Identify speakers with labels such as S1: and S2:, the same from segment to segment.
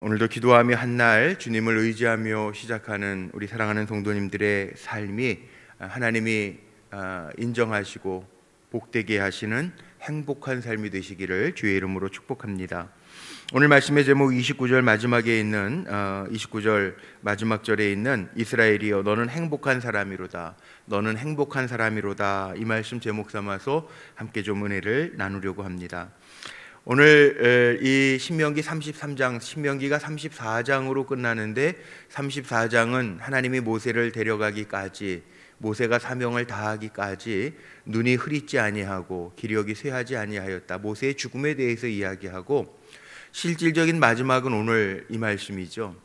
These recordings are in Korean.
S1: 오늘도 기도하며 한날 주님을 의지하며 시작하는 우리 사랑하는 성도님들의 삶이 하나님이 인정하시고 복되게 하시는 행복한 삶이 되시기를 주의 이름으로 축복합니다. 오늘 말씀의 제목 29절 마지막에 있는 29절 마지막 절에 있는 이스라엘이여 너는 행복한 사람이로다, 너는 행복한 사람이로다, 이 말씀 제목 삼아서 함께 좀 은혜를 나누려고 합니다. 오늘 이 신명기 33장, 신명기가 34장으로 끝나는데 34장은 하나님이 모세를 데려가기까지, 모세가 사명을 다하기까지 눈이 흐릿지 아니하고 기력이 쇠하지 아니하였다, 모세의 죽음에 대해서 이야기하고, 실질적인 마지막은 오늘 이 말씀이죠.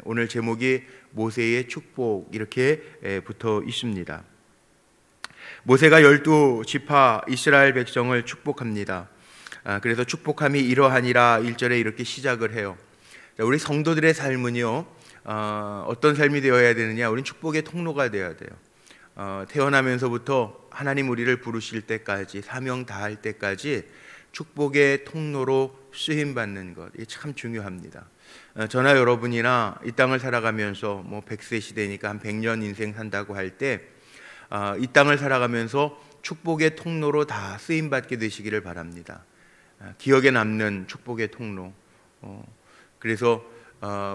S1: 오늘 제목이 모세의 축복 이렇게 붙어 있습니다. 모세가 12지파 이스라엘 백성을 축복합니다. 그래서 축복함이 이러하니라 1절에 이렇게 시작을 해요. 우리 성도들의 삶은요, 어떤 삶이 되어야 되느냐? 우린 축복의 통로가 되어야 돼요. 태어나면서부터 하나님 우리를 부르실 때까지, 사명 다할 때까지 축복의 통로로 쓰임받는 것, 이게 참 중요합니다. 저나 여러분이나 이 땅을 살아가면서 100세 시대니까 한 100년 인생 산다고 할 때 이 땅을 살아가면서 축복의 통로로 다 쓰임받게 되시기를 바랍니다. 기억에 남는 축복의 통로. 그래서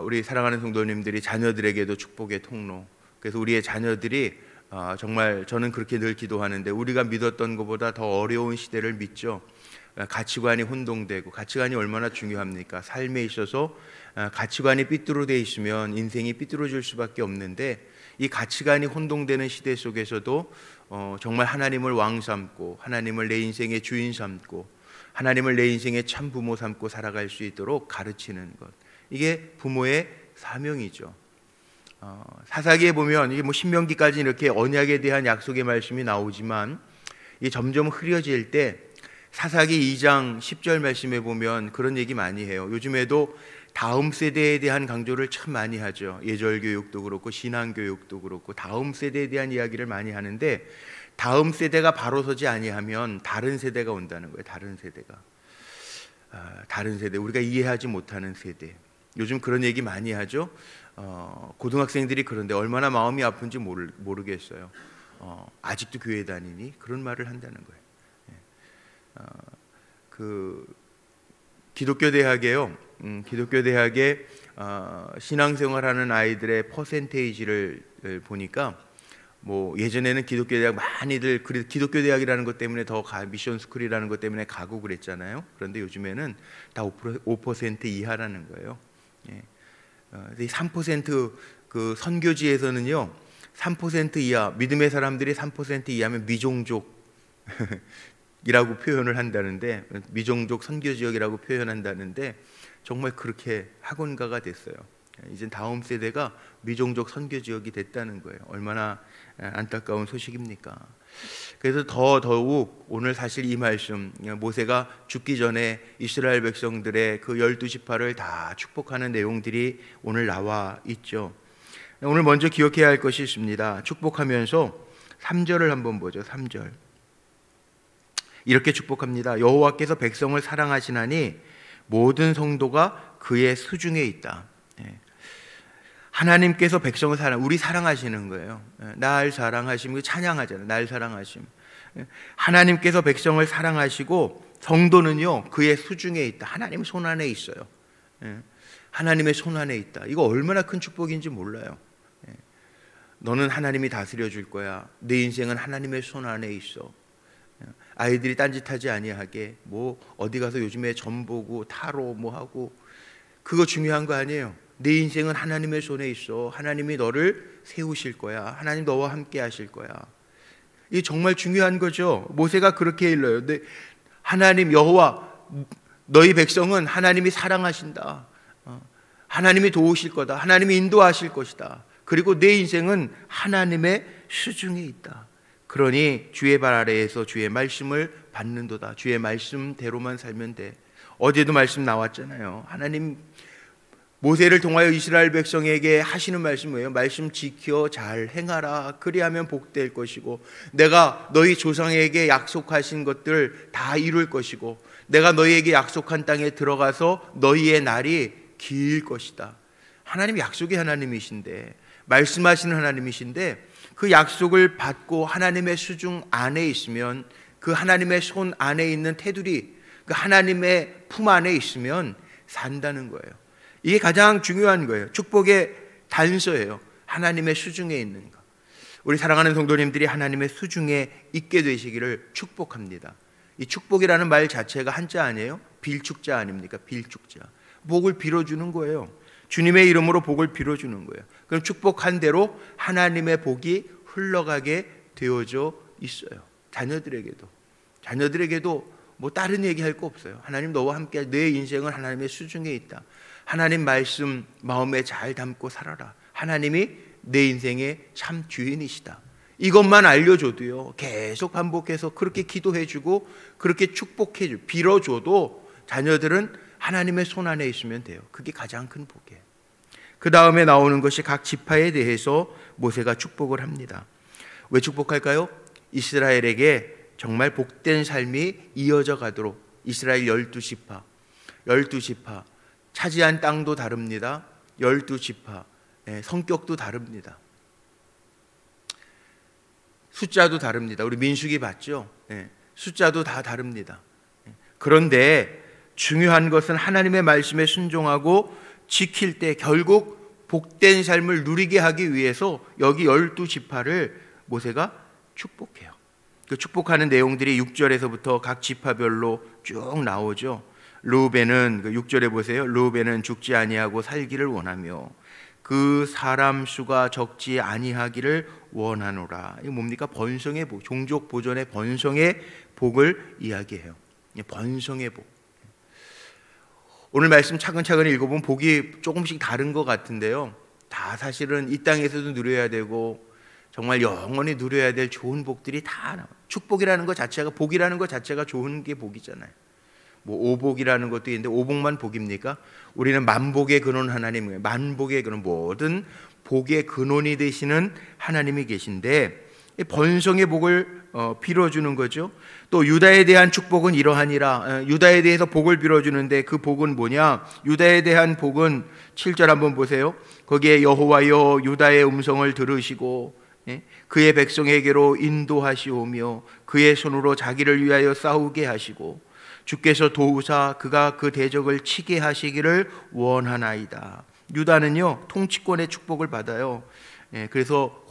S1: 우리 사랑하는 성도님들이 자녀들에게도 축복의 통로. 그래서 우리의 자녀들이 정말 저는 그렇게 늘 기도하는데, 우리가 믿었던 것보다 더 어려운 시대를 믿죠. 가치관이 혼동되고, 가치관이 얼마나 중요합니까? 삶에 있어서 가치관이 삐뚤어져 있으면 인생이 삐뚤어질 수밖에 없는데, 이 가치관이 혼동되는 시대 속에서도 정말 하나님을 왕 삼고, 하나님을 내 인생의 주인 삼고, 하나님을 내 인생의 참 부모 삼고 살아갈 수 있도록 가르치는 것, 이게 부모의 사명이죠. 사사기에 보면 이게 신명기까지 이렇게 언약에 대한 약속의 말씀이 나오지만, 이게 점점 흐려질 때 사사기 2장 10절 말씀에 보면 그런 얘기 많이 해요. 요즘에도 다음 세대에 대한 강조를 참 많이 하죠. 예절 교육도 그렇고 신앙 교육도 그렇고 다음 세대에 대한 이야기를 많이 하는데, 다음 세대가 바로 서지 아니하면 다른 세대가 온다는 거예요. 다른 세대, 우리가 이해하지 못하는 세대. 요즘 그런 얘기 많이 하죠. 고등학생들이 그런데 얼마나 마음이 아픈지 모르겠어요. 아직도 교회 다니니? 그런 말을 한다는 거예요. 기독교 대학에요. 기독교 대학에 신앙생활하는 아이들의 퍼센테이지를 보니까, 예전에는 기독교 대학 많이들, 기독교 대학이라는 것 때문에 더 미션 스쿨이라는 것 때문에 가고 그랬잖아요. 그런데 요즘에는 다 5% 이하라는 거예요. 3% 그 선교지에서는요, 3% 이하, 믿음의 사람들이 3% 이하면 미종족이라고 표현을 한다는데, 미종족 선교지역이라고 표현한다는데, 정말 그렇게 학원가가 됐어요. 이제 다음 세대가 미종족 선교지역이 됐다는 거예요. 얼마나 안타까운 소식입니까? 그래서 더욱 오늘 사실 이 말씀, 모세가 죽기 전에 이스라엘 백성들의 그 12지파를 다 축복하는 내용들이 오늘 나와 있죠. 오늘 먼저 기억해야 할 것이 있습니다. 축복하면서 3절을 한번 보죠. 3절 이렇게 축복합니다. 여호와께서 백성을 사랑하시나니 모든 성도가 그의 수중에 있다. 하나님께서 백성을 우리 사랑하시는 거예요. 날 사랑하심, 찬양하잖아요. 날 사랑하심. 하나님께서 백성을 사랑하시고 성도는요, 그의 수중에 있다. 하나님 손 안에 있어요. 하나님의 손 안에 있다. 이거 얼마나 큰 축복인지 몰라요. 너는 하나님이 다스려 줄 거야. 내 인생은 하나님의 손 안에 있어. 아이들이 딴짓하지 아니하게, 어디 가서 요즘에 점 보고 타로 하고, 그거 중요한 거 아니에요. 내 인생은 하나님의 손에 있어. 하나님이 너를 세우실 거야. 하나님 너와 함께 하실 거야. 이게 정말 중요한 거죠. 모세가 그렇게 일러요. 하나님 여호와, 너희 백성은 하나님이 사랑하신다. 하나님이 도우실 거다. 하나님이 인도하실 것이다. 그리고 내 인생은 하나님의 수중에 있다. 그러니 주의 발 아래에서 주의 말씀을 받는도다. 주의 말씀대로만 살면 돼. 어제도 말씀 나왔잖아요. 하나님 모세를 통하여 이스라엘 백성에게 하시는 말씀이에요. 말씀 지켜 잘 행하라. 그리하면 복될 것이고, 내가 너희 조상에게 약속하신 것들 다 이룰 것이고, 내가 너희에게 약속한 땅에 들어가서 너희의 날이 길 것이다. 하나님 약속의 하나님이신데, 말씀하시는 하나님이신데, 그 약속을 받고 하나님의 수중 안에 있으면, 그 하나님의 손 안에 있는 테두리, 그 하나님의 품 안에 있으면 산다는 거예요. 이게 가장 중요한 거예요. 축복의 단서예요. 하나님의 수중에 있는 것. 우리 사랑하는 성도님들이 하나님의 수중에 있게 되시기를 축복합니다. 이 축복이라는 말 자체가 한자 아니에요? 빌축자 아닙니까? 빌축자. 복을 빌어주는 거예요. 주님의 이름으로 복을 빌어주는 거예요. 그럼 축복한 대로 하나님의 복이 흘러가게 되어져 있어요. 자녀들에게도 뭐 다른 얘기할 거 없어요. 하나님 너와 함께, 내 인생은 하나님의 수중에 있다. 하나님 말씀 마음에 잘 담고 살아라. 하나님이 내 인생의 참 주인이시다. 이것만 알려줘도요, 계속 반복해서 그렇게 기도해주고 그렇게 축복해주고 빌어줘도 자녀들은 하나님의 손 안에 있으면 돼요. 그게 가장 큰 복이에요. 그 다음에 나오는 것이 각 지파에 대해서 모세가 축복을 합니다. 왜 축복할까요? 이스라엘에게 정말 복된 삶이 이어져 가도록. 이스라엘 12지파 차지한 땅도 다릅니다. 12지파 성격도 다릅니다. 숫자도 다릅니다. 우리 민수기 봤죠? 숫자도 다 다릅니다. 그런데 중요한 것은 하나님의 말씀에 순종하고 지킬 때 결국 복된 삶을 누리게 하기 위해서 여기 12지파를 모세가 축복해요. 그 축복하는 내용들이 6절에서부터 각 지파별로 쭉 나오죠. 르우벤은 6절에 보세요. 르우벤은 죽지 아니하고 살기를 원하며 그 사람 수가 적지 아니하기를 원하노라. 이거 뭡니까? 번성의 복, 종족 보존의 번성의 복을 이야기해요. 번성의 복. 오늘 말씀 차근차근 읽어보면 복이 조금씩 다른 것 같은데요, 다 사실은 이 땅에서도 누려야 되고 정말 영원히 누려야 될 좋은 복들이 다 나와요. 축복이라는 것 자체가, 복이라는 것 자체가 좋은 게 복이잖아요. 뭐 오복이라는 것도 있는데 오복만 복입니까? 우리는 만복의 근원 하나님이에요. 만복의 근원, 모든 복의 근원이 되시는 하나님이 계신데 번성의 복을 빌어주는 거죠. 또 유다에 대한 축복은 이러하니라. 유다에 대해서 복을 빌어주는데 그 복은 뭐냐? 유다에 대한 복은 7절 한번 보세요. 거기에 여호와여 유다의 음성을 들으시고 그의 백성에게로 인도하시오며 그의 손으로 자기를 위하여 싸우게 하시고 주께서 도우사 그가 그 대적을 치게 하시기를 원하나이다. 유다는요 통치권의 축복을 받아요. 그래서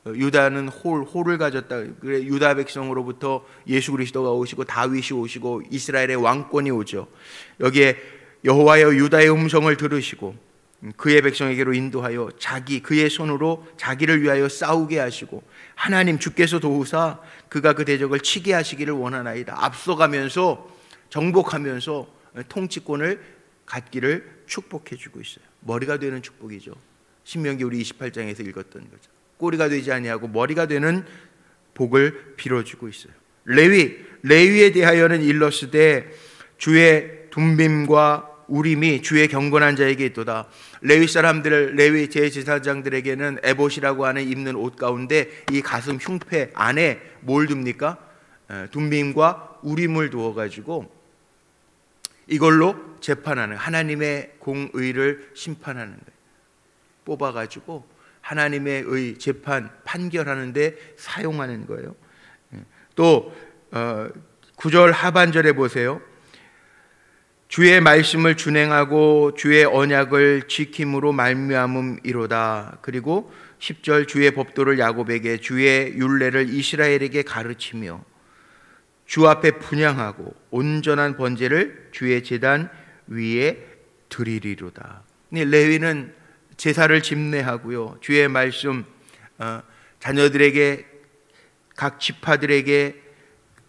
S1: 유다는 홀을 가졌다. 그래 유다 백성으로부터 예수 그리스도가 오시고 다윗이 오시고 이스라엘의 왕권이 오죠. 여기에 여호와여 유다의 음성을 들으시고 그의 백성에게로 인도하여 그의 손으로 자기를 위하여 싸우게 하시고 하나님 주께서 도우사 그가 그 대적을 치게 하시기를 원하나이다. 앞서가면서 정복하면서 통치권을 갖기를 축복해 주고 있어요. 머리가 되는 축복이죠. 신명기 우리 28장에서 읽었던 거죠. 꼬리가 되지 아니하고 머리가 되는 복을 빌어주고 있어요. 레위에 대하여는 일러스되 주의 둠빔과 우림이 주의 경건한 자에게 있도다. 레위 사람들, 레위 제사장들에게는 에봇이라고 하는 입는 옷 가운데 이 가슴 흉패 안에 뭘 둡니까? 둠빔과 우림을 두어가지고 이걸로 재판하는, 하나님의 공의를 심판하는 거예요. 뽑아가지고 하나님의 의 재판 판결하는 데 사용하는 거예요. 또 9절 하반절에 보세요. 주의 말씀을 준행하고 주의 언약을 지킴으로 말미암음이로다. 그리고 10절 주의 법도를 야곱에게 주의 율례를 이스라엘에게 가르치며 주 앞에 분향하고 온전한 번제를 주의 제단 위에 드리리로다. 레위는 제사를 집례하고요, 주의 말씀 자녀들에게, 각 지파들에게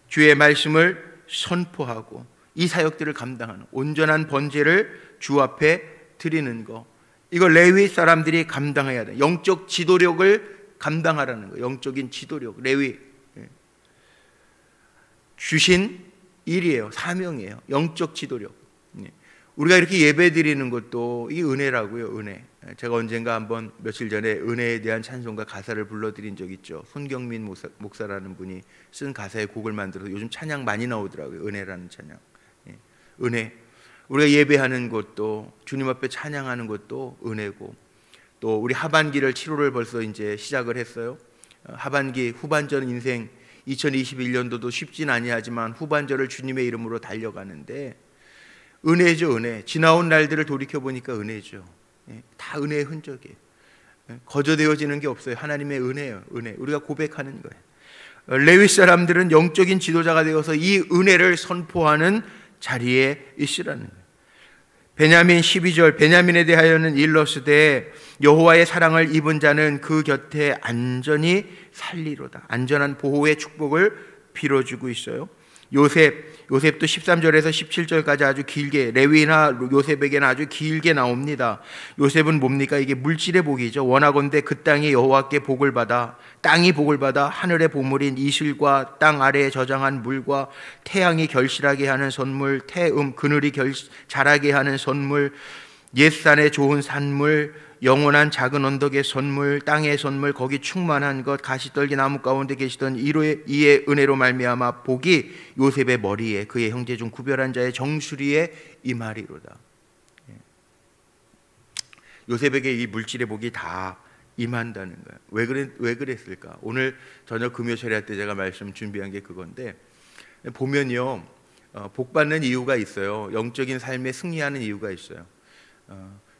S1: 주의 말씀을 선포하고 이 사역들을 감당하는 온전한 번제를 주 앞에 드리는 거, 이걸 레위 사람들이 감당해야 돼. 영적 지도력을 감당하라는 거. 영적인 지도력, 레위 주신 일이에요. 사명이에요. 영적 지도력. 우리가 이렇게 예배 드리는 것도 이 은혜라고요. 은혜. 제가 언젠가 한번 며칠 전에 은혜에 대한 찬송가 가사를 불러드린 적 있죠. 손경민 목사라는 분이 쓴 가사의 곡을 만들어서 요즘 찬양 많이 나오더라고요. 은혜라는 찬양. 은혜. 우리가 예배하는 것도 주님 앞에 찬양하는 것도 은혜고, 또 우리 하반기를 7월을 벌써 이제 시작을 했어요. 하반기 후반전 인생 2021년도도 쉽진 아니하지만 후반전을 주님의 이름으로 달려가는데 은혜죠, 은혜. 지나온 날들을 돌이켜 보니까 은혜죠. 다 은혜의 흔적이에요. 거저되어지는 게 없어요. 하나님의 은혜예요, 은혜. 우리가 고백하는 거예요. 레위 사람들은 영적인 지도자가 되어서 이 은혜를 선포하는 자리에 있으라는 거예요. 베냐민 12절, 베냐민에 대하여는 일러스되 여호와의 사랑을 입은 자는 그 곁에 안전히 살리로다. 안전한 보호의 축복을 빌어주고 있어요. 요셉도 13절에서 17절까지 아주 길게, 레위나 요셉에게는 아주 길게 나옵니다. 요셉은 뭡니까? 이게 물질의 복이죠. 원하건대 그 땅이 여호와께 복을 받아, 땅이 복을 받아 하늘의 보물인 이슬과 땅 아래에 저장한 물과 태양이 결실하게 하는 선물, 그늘이 자라게 하는 선물, 옛산의 좋은 산물, 영원한 작은 언덕의 선물, 땅의 선물, 거기 충만한 것, 가시떨기 나무 가운데 계시던 이의 은혜로 말미암아 복이 요셉의 머리에 그의 형제 중 구별한 자의 정수리에 임하리로다. 요셉에게 이 물질의 복이 다 임한다는 거야. 왜 그랬을까? 오늘 저녁 금요 철야 때 제가 말씀 준비한 게 그건데, 보면요, 복 받는 이유가 있어요. 영적인 삶에 승리하는 이유가 있어요.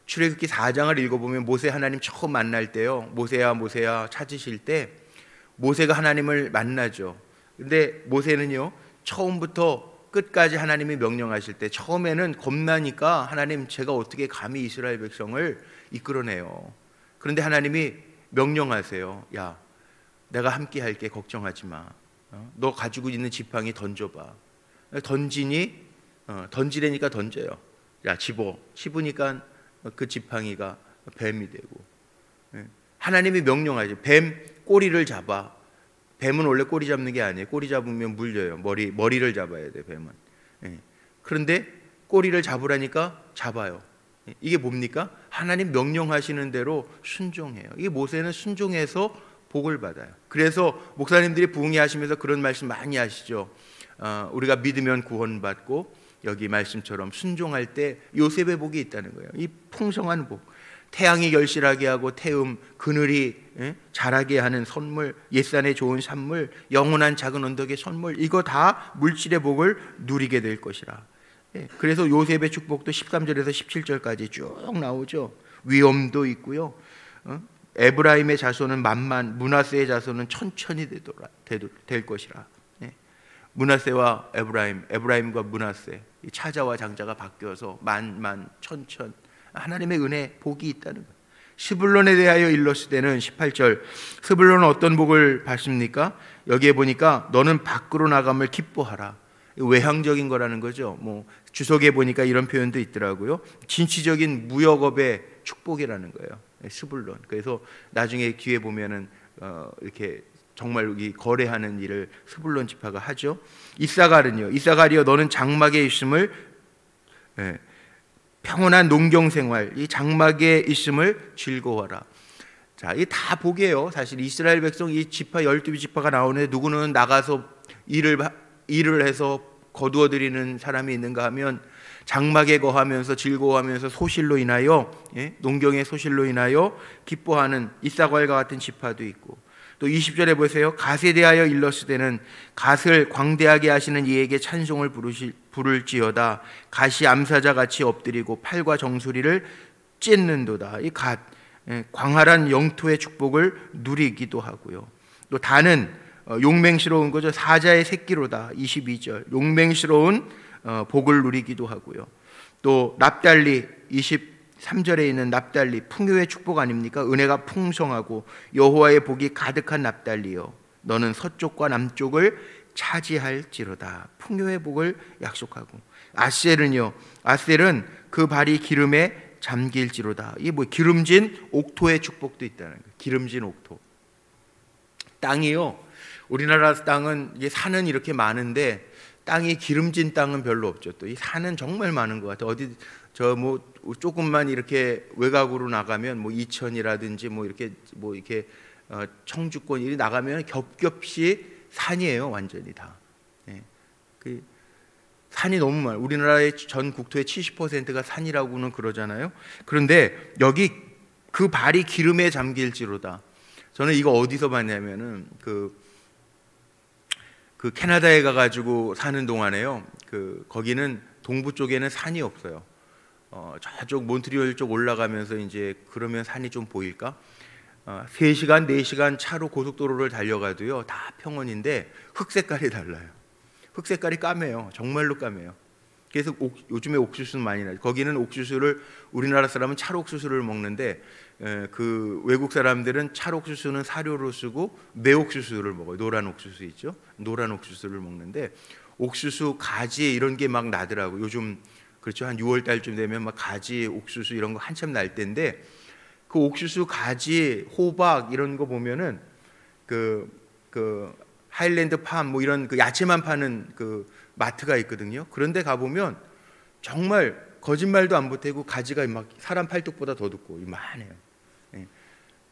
S1: 출애굽기 4장을 읽어보면 모세 하나님 처음 만날 때요, 모세야 모세야 찾으실 때 모세가 하나님을 만나죠. 근데 모세는요, 처음부터 끝까지 하나님이 명령하실 때 처음에는 겁나니까 하나님 제가 어떻게 감히 이스라엘 백성을 이끌어내요. 그런데 하나님이 명령하세요. 야, 내가 함께 할게, 걱정하지 마. 너 가지고 있는 지팡이 던져봐. 던지라니까 던져요. 야, 집으니까 그 지팡이가 뱀이 되고, 하나님이 명령하죠. 뱀 꼬리를 잡아. 뱀은 원래 꼬리 잡는 게 아니에요. 꼬리 잡으면 물려요. 머리를 잡아야 돼, 뱀은. 그런데 꼬리를 잡으라니까 잡아요. 이게 뭡니까? 하나님 명령하시는 대로 순종해요. 이게 모세는 순종해서 복을 받아요. 그래서 목사님들이 부흥회 하시면서 그런 말씀 많이 하시죠. 우리가 믿으면 구원받고, 여기 말씀처럼 순종할 때 요셉의 복이 있다는 거예요. 이 풍성한 복, 태양이 결실하게 하고 그늘이 자라게 하는 선물, 옛산의 좋은 산물, 영원한 작은 언덕의 선물, 이거 다 물질의 복을 누리게 될 것이라. 그래서 요셉의 축복도 13절에서 17절까지 쭉 나오죠. 위엄도 있고요. 에브라임의 자손은 만만, 므낫세의 자손은 천천히 될 것이라. 므낫세와 에브라임과 므낫세, 차자와 장자가 바뀌어서 만, 천천, 하나님의 은혜, 복이 있다는 거예요. 스불론에 대하여 일러스되는 18절, 스불론은 어떤 복을 받습니까? 여기에 보니까 너는 밖으로 나감을 기뻐하라. 외향적인 거라는 거죠. 주석에 보니까 이런 표현도 있더라고요. 진취적인 무역업의 축복이라는 거예요, 스불론. 그래서 나중에 기회 보면은 이렇게 정말 이 거래하는 일을 스불론 지파가 하죠. 이사갈이여 너는 장막에 있음을, 평온한 농경 생활, 이 장막에 있음을 즐거워하라. 자, 이 다 복이에요. 사실 이스라엘 백성 이 지파 12지파가 나오는데 누구는 나가서 일을 해서 거두어 드리는 사람이 있는가 하면 장막에 거하면서 즐거워하면서 소실로 인하여, 농경의 소실로 인하여 기뻐하는 이사갈과 같은 지파도 있고, 또 20절에 보세요. 갓에 대하여 일러스되는 갓을 광대하게 하시는 이에게 찬송을 부를지어다. 갓이 암사자 같이 엎드리고 팔과 정수리를 찢는도다. 이 갓, 광활한 영토의 축복을 누리기도 하고요. 또 단은 용맹스러운 거죠. 사자의 새끼로다. 22절, 용맹스러운 복을 누리기도 하고요. 또 납달리 23절에 있는 납달리, 풍요의 축복 아닙니까? 은혜가 풍성하고 여호와의 복이 가득한 납달리여 너는 서쪽과 남쪽을 차지할지로다. 풍요의 복을 약속하고, 아셀은 그 발이 기름에 잠길지로다. 이게 기름진 옥토의 축복도 있다는 거예요. 기름진 옥토. 땅이요, 우리나라 땅은 이게 산은 이렇게 많은데 땅이 기름진 땅은 별로 없죠. 또 이 산은 정말 많은 것 같아요. 어디 조금만 이렇게 외곽으로 나가면 이천이라든지 이렇게 청주권 이리 나가면 겹겹이 산이에요, 완전히 다. 산이 너무 많아요. 우리나라의 전 국토의 70%가 산이라고는 그러잖아요. 그런데 여기 그 발이 기름에 잠길지로다. 저는 이거 어디서 봤냐면은 그 캐나다에 가가지고 사는 동안에요. 거기는 동부 쪽에는 산이 없어요. 저쪽 몬트리올 쪽 올라가면서 이제 그러면 산이 좀 보일까? 3시간, 4시간 차로 고속도로를 달려가도요, 다 평원인데 흙 색깔이 달라요. 흙 색깔이 까매요. 정말로 까매요. 그래서 요즘에 옥수수는 많이 나요. 거기는 옥수수를, 우리나라 사람은 찰옥수수를 먹는데 그 외국 사람들은 찰옥수수는 사료로 쓰고 매옥수수를 먹어요. 노란 옥수수 있죠? 노란 옥수수를 먹는데 옥수수 가지 이런 게 막 나더라고요. 요즘 그렇죠. 한 6월 달쯤 되면 막 가지, 옥수수 이런 거 한참 날 때인데 그 옥수수, 가지, 호박 이런 거 보면은 그 하일랜드 팜 뭐 이런 그 야채만 파는 그 마트가 있거든요. 그런데 가 보면 정말 거짓말도 안 보태고 가지가 막 사람 팔뚝보다 더 두고 이만해요. 예.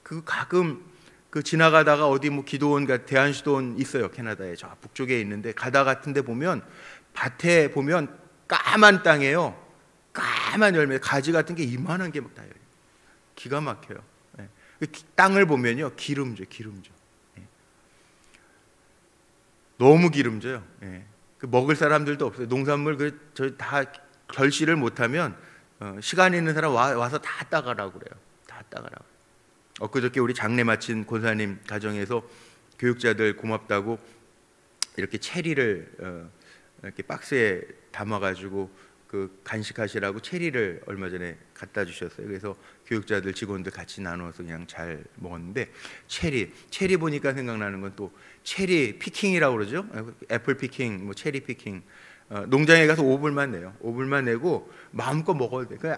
S1: 그 가끔 그 지나가다가 어디 뭐 기도원, 대한수도원 있어요. 캐나다에 저 북쪽에 있는데 가다 같은데 보면 밭에 보면 까만 땅이에요. 까만 열매, 가지 같은 게 이만한 게 막 다 열려요. 기가 막혀요. 예. 땅을 보면요 기름져. 예. 너무 기름져요. 예. 먹을 사람들도 없어요. 농산물 저 다 결실을 못하면 시간 있는 사람 와서 다 따가라고 그래요. 다 따가라고. 엊그저께 우리 장례 마친 권사님 가정에서 교육자들 고맙다고 이렇게 체리를 이렇게 박스에 담아가지고 그 간식하시라고 체리를 얼마 전에 갖다 주셨어요. 그래서 교육자들 직원들 같이 나눠서 그냥 잘 먹었는데 체리 보니까 생각나는 건 또 체리 피킹이라고 그러죠. 애플 피킹, 뭐 체리 피킹. 농장에 가서 5불만 내요. 5불만 내고 마음껏 먹어도 돼.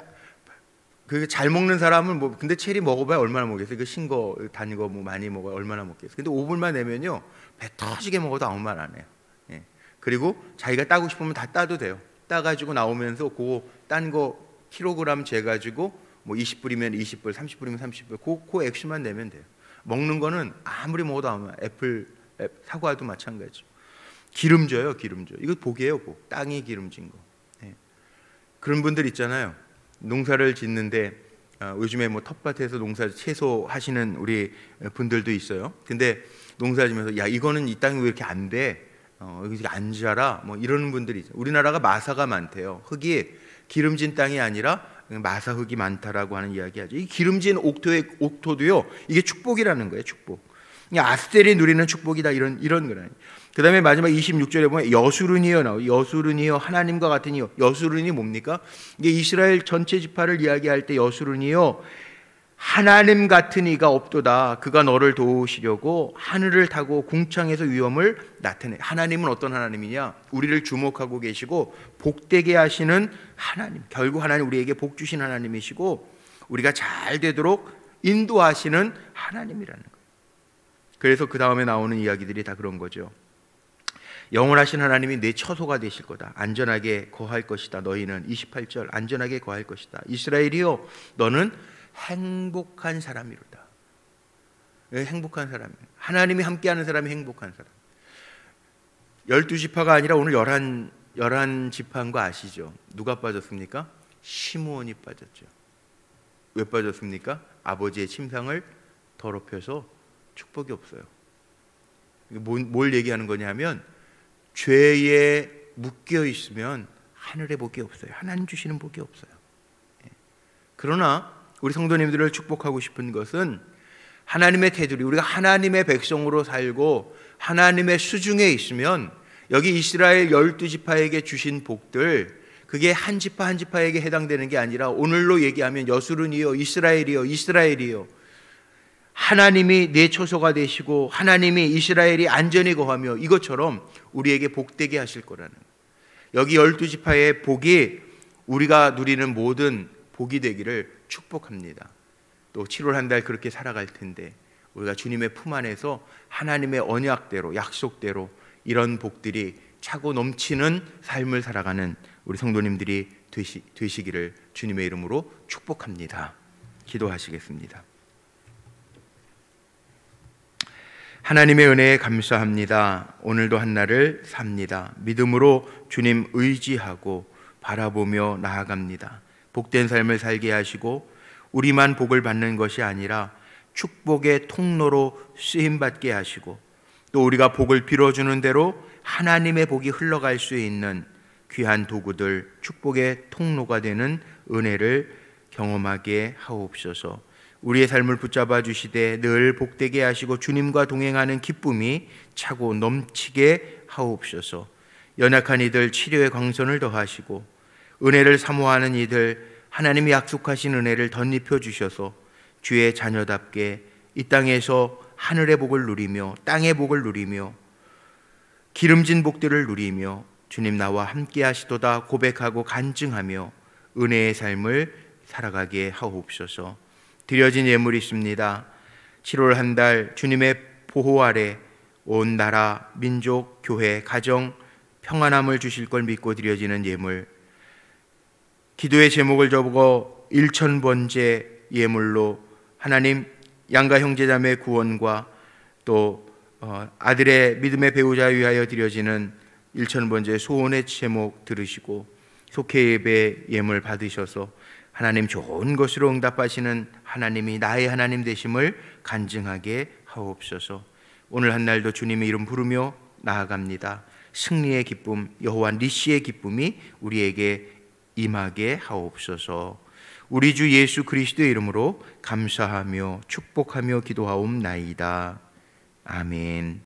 S1: 그 잘 먹는 사람은 뭐 근데 체리 먹어봐야 얼마나 먹겠어요. 그 신 거, 단 거 뭐 많이 먹어야 얼마나 먹겠어요. 근데 5불만 내면요 배 터지게 먹어도 아무 말 안 해요. 예. 그리고 자기가 따고 싶으면 다 따도 돼요. 따가지고 나오면서 그 딴 거 킬로그램 재가지고 뭐 20불이면 20불, 30불이면 30불, 그 액수만 내면 돼요. 먹는 거는 아무리 먹어도 아무 말. 사과도 마찬가지죠. 기름져요. 이거 복이에요. 복. 땅이 기름진 거. 예. 그런 분들 있잖아요. 농사를 짓는데 요즘에 뭐 텃밭에서 채소 하시는 우리 분들도 있어요. 근데 농사 지면서 야 이거는 이 땅이 왜 이렇게 안 돼? 여기 안 자라? 뭐 이러는 분들이 있어요. 우리나라가 마사가 많대요. 흙이 기름진 땅이 아니라 마사 흙이 많다라고 하는 이야기하죠. 이 기름진 옥토도요. 이게 축복이라는 거예요. 축복. 아스텔이 누리는 축복이다 이런 거라니. 그 다음에 마지막 26절에 보면 여수른이여 나와요. 여수른이여 하나님과 같은 이여. 여수른이 뭡니까? 이게 이스라엘 전체 지파를 이야기할 때 여수른이여 하나님 같은 이가 없도다. 그가 너를 도우시려고 하늘을 타고 궁창에서 위엄을 나타내. 하나님은 어떤 하나님이냐? 우리를 주목하고 계시고 복되게 하시는 하나님. 결국 하나님 우리에게 복 주신 하나님이시고 우리가 잘 되도록 인도하시는 하나님이라는 거예요. 그래서 그 다음에 나오는 이야기들이 다 그런 거죠. 영원하신 하나님이 내 처소가 되실 거다. 안전하게 거할 것이다. 너희는 28절 안전하게 거할 것이다. 이스라엘이여 너는 행복한 사람이로다. 행복한 사람. 하나님이 함께하는 사람이 행복한 사람. 12지파가 아니라 오늘 11지파인 거 아시죠? 누가 빠졌습니까? 시므온이 빠졌죠. 왜 빠졌습니까? 아버지의 침상을 더럽혀서 축복이 없어요. 뭘 얘기하는 거냐면 죄에 묶여 있으면 하늘의 복이 없어요. 하나님 주시는 복이 없어요. 그러나 우리 성도님들을 축복하고 싶은 것은 하나님의 테두리, 우리가 하나님의 백성으로 살고 하나님의 수중에 있으면 여기 이스라엘 12지파에게 주신 복들, 그게 한 지파 한 지파에게 해당되는 게 아니라 오늘로 얘기하면 여수른이요 이스라엘이요 하나님이 내 처소가 되시고 하나님이 이스라엘이 안전히 거하며 이것처럼 우리에게 복되게 하실 거라는, 여기 12지파의 복이 우리가 누리는 모든 복이 되기를 축복합니다. 또 7월 한 달 그렇게 살아갈 텐데 우리가 주님의 품 안에서 하나님의 언약대로 약속대로 이런 복들이 차고 넘치는 삶을 살아가는 우리 성도님들이 되시기를 주님의 이름으로 축복합니다. 기도하시겠습니다. 하나님의 은혜에 감사합니다. 오늘도 한날을 삽니다. 믿음으로 주님 의지하고 바라보며 나아갑니다. 복된 삶을 살게 하시고 우리만 복을 받는 것이 아니라 축복의 통로로 쓰임받게 하시고 또 우리가 복을 빌어주는 대로 하나님의 복이 흘러갈 수 있는 귀한 도구들, 축복의 통로가 되는 은혜를 경험하게 하옵소서. 우리의 삶을 붙잡아 주시되 늘 복되게 하시고 주님과 동행하는 기쁨이 차고 넘치게 하옵소서. 연약한 이들 치료의 광선을 더하시고 은혜를 사모하는 이들 하나님이 약속하신 은혜를 덧입혀 주셔서 주의 자녀답게 이 땅에서 하늘의 복을 누리며 땅의 복을 누리며 기름진 복들을 누리며 주님 나와 함께 하시도다 고백하고 간증하며 은혜의 삶을 살아가게 하옵소서. 드려진 예물이 있습니다. 7월 한 달 주님의 보호 아래 온 나라, 민족, 교회, 가정 평안함을 주실 걸 믿고 드려지는 예물, 기도의 제목을 적어 1,000번째 예물로 하나님 양가 형제자매 구원과 또 아들의 믿음의 배우자 위하여 드려지는 1,000번째 소원의 제목 들으시고 속회 예배 예물 받으셔서 하나님 좋은 것으로 응답하시는 하나님이 나의 하나님 되심을 간증하게 하옵소서. 오늘 한 날도 주님의 이름 부르며 나아갑니다. 승리의 기쁨, 여호와 니시의 기쁨이 우리에게 임하게 하옵소서. 우리 주 예수 그리스도의 이름으로 감사하며 축복하며 기도하옵나이다. 아멘.